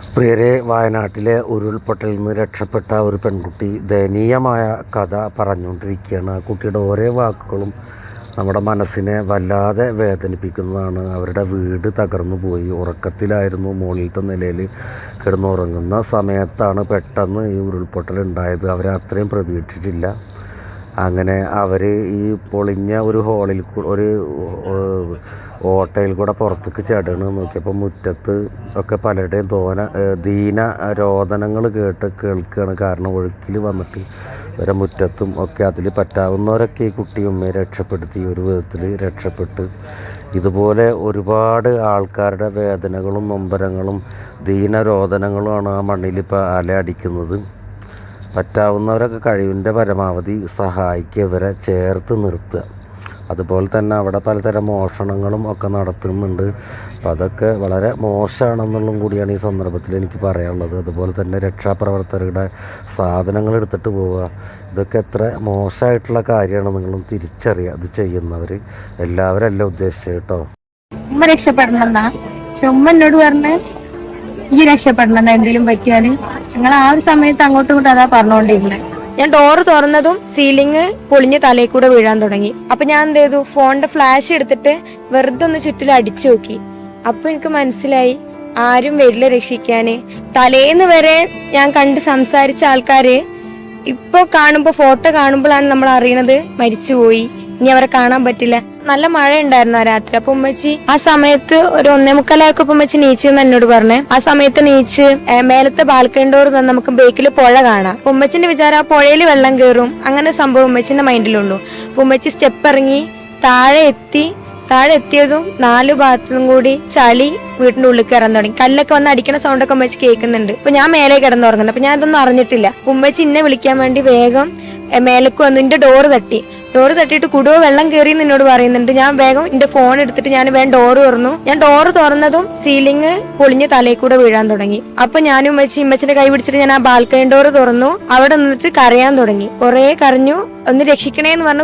പ്രിയരെ, വയനാട്ടിലെ ഉരുൾപൊട്ടലിൽ നിന്ന് രക്ഷപ്പെട്ട ഒരു പെൺകുട്ടി ദയനീയമായ കഥ പറഞ്ഞുകൊണ്ടിരിക്കുകയാണ്. ആ കുട്ടിയുടെ ഓരോ വാക്കുകളും നമ്മുടെ മനസ്സിനെ വല്ലാതെ വേദനിപ്പിക്കുന്നതാണ്. അവരുടെ വീട് തകർന്നു പോയി. ഉറക്കത്തിലായിരുന്നു, മുകളിലത്തെ നിലയിൽ കിടന്നുറങ്ങുന്ന സമയത്താണ് പെട്ടെന്ന് ഈ ഉരുൾപൊട്ടൽ ഉണ്ടായത്. അവരെ അത്രയും പ്രതീക്ഷിച്ചില്ല. അങ്ങനെ അവർ ഈ പൊളിഞ്ഞ ഒരു ഹോളിൽ ഒരു ഓട്ടയിൽ കൂടെ പുറത്തേക്ക് ചാടണ് നോക്കിയപ്പോൾ മുറ്റത്ത് ഒക്കെ പലരുടെയും ദീന രോദനങ്ങൾ കേൾക്കുകയാണ്. കാരണം ഒഴുക്കിൽ വന്നിട്ട് ഇവരെ മുറ്റത്തും ഒക്കെ അതിൽ പറ്റാവുന്നവരൊക്കെ ഈ കുട്ടിയുമ്മയെ രക്ഷപ്പെടുത്തി, ഒരു വിധത്തിൽ രക്ഷപ്പെട്ട്. ഇതുപോലെ ഒരുപാട് ആൾക്കാരുടെ വേദനകളും നൊമ്പരങ്ങളും ദീനരോദനങ്ങളുമാണ് ആ മണ്ണിൽ ഇപ്പോൾ അലയടിക്കുന്നത്. പറ്റാവുന്നവരൊക്കെ കഴിവിൻ്റെ പരമാവധി സഹായിക്കുക, ഇവരെ ചേർത്ത് നിർത്തുക. അതുപോലെ തന്നെ അവിടെ പലതരം മോഷണങ്ങളും ഒക്കെ നടത്തുന്നുണ്ട്. അപ്പം അതൊക്കെ വളരെ മോശമാണെന്നുള്ളതും കൂടിയാണ് ഈ സന്ദർഭത്തിൽ എനിക്ക് പറയാനുള്ളത്. അതുപോലെ തന്നെ രക്ഷാപ്രവർത്തകരുടെ സാധനങ്ങൾ എടുത്തിട്ട് പോവുക, ഇതൊക്കെ എത്ര മോശമായിട്ടുള്ള കാര്യമാണ് നിങ്ങളും തിരിച്ചറിയുക. ഇത് ചെയ്യുന്നവർ എല്ലാവരും അല്ല ഉദ്ദേശിച്ചത് കേട്ടോ. ഉമ്മ രക്ഷപ്പെടണമെന്നാ, പക്ഷെ ഉമ്മ എന്നോട് പറഞ്ഞ് ഈ രക്ഷപ്പെടണം എന്തെങ്കിലും പറ്റിയാല്. ഞങ്ങൾ ആ ഒരു സമയത്ത് അങ്ങോട്ടും ഇങ്ങോട്ടും അതാ പറഞ്ഞുകൊണ്ടിരുന്നത്. ഞാൻ ഡോറ് തുറന്നതും സീലിംഗ് പൊളിഞ്ഞ് തലയിൽ കൂടെ വീഴാൻ തുടങ്ങി. അപ്പൊ ഞാൻ എന്ത് ചെയ്തു, ഫോണിന്റെ ഫ്ലാഷ് എടുത്തിട്ട് വെറുതെ ഒന്ന് ചുറ്റിലും അടിച്ചു നോക്കി. അപ്പൊ എനിക്ക് മനസ്സിലായി ആരും വരില്ല രക്ഷിക്കാന്. തലേന്ന് വരെ ഞാൻ കണ്ട് സംസാരിച്ച ആൾക്കാര് ഇപ്പൊ കാണുമ്പോ, ഫോട്ടോ കാണുമ്പോഴാണ് നമ്മൾ അറിയണത് മരിച്ചുപോയി, ഇനി അവരെ കാണാൻ പറ്റില്ല. നല്ല മഴ ഉണ്ടായിരുന്നു ആ രാത്രി. അപ്പൊ ഉമ്മച്ചി ആ സമയത്ത് ഒരു 1:45 ഉമ്മച്ചി നീച്ചെന്ന് എന്നോട് പറഞ്ഞേ. ആ സമയത്ത് നീച്ച് മേലത്തെ ബാൽക്കണി ഡോർ നമുക്ക് ബേക്കിൽ പുഴ കാണാം. ഉമ്മച്ചിന്റെ വിചാരം ആ പുഴയിൽ വെള്ളം കയറും, അങ്ങനെ സംഭവം ഉമ്മച്ചിന്റെ മൈൻഡിലുള്ളൂ. ഉമ്മച്ചി സ്റ്റെപ്പ് ഇറങ്ങി താഴെ എത്തിയതും 4 ഭാഗത്തും കൂടി ചളി വീട്ടിന്റെ ഉള്ളിൽ കയറാൻ തുടങ്ങി. കല്ലൊക്കെ വന്ന് അടിക്കണ സൗണ്ടൊക്കെ ഉമ്മച്ചി കേൾക്കുന്നുണ്ട്. അപ്പൊ ഞാൻ മേലെ കിടന്നുറങ്ങുന്നത്. അപ്പൊ ഞാൻ ഇതൊന്നും അറിഞ്ഞിട്ടില്ല. ഉമ്മച്ചി എന്നെ വിളിക്കാൻ വേണ്ടി വേഗം മേലേക്ക് വന്നു. എന്റെ ഡോറ് തട്ടിയിട്ട് കുടുവ വെള്ളം കയറി എന്നോട് പറയുന്നുണ്ട്. ഞാൻ വേഗം എന്റെ ഫോൺ എടുത്തിട്ട് ഞാൻ വേഗം ഡോറ് തുറന്നു. ഞാൻ ഡോറ് തുറന്നതും സീലിംഗ് പൊളിഞ്ഞ് തലയിൽ കൂടെ വീഴാൻ തുടങ്ങി. അപ്പൊ ഞാനും ഉമ്മച്ചിന്റെ കൈ പിടിച്ചിട്ട് ഞാൻ ആ ബാൽക്കണി ഡോറ് തുറന്നു. അവിടെ നിന്നിട്ട് കരയാൻ തുടങ്ങി. കുറെ കരഞ്ഞു. ഒന്ന് രക്ഷിക്കണേന്ന് പറഞ്ഞു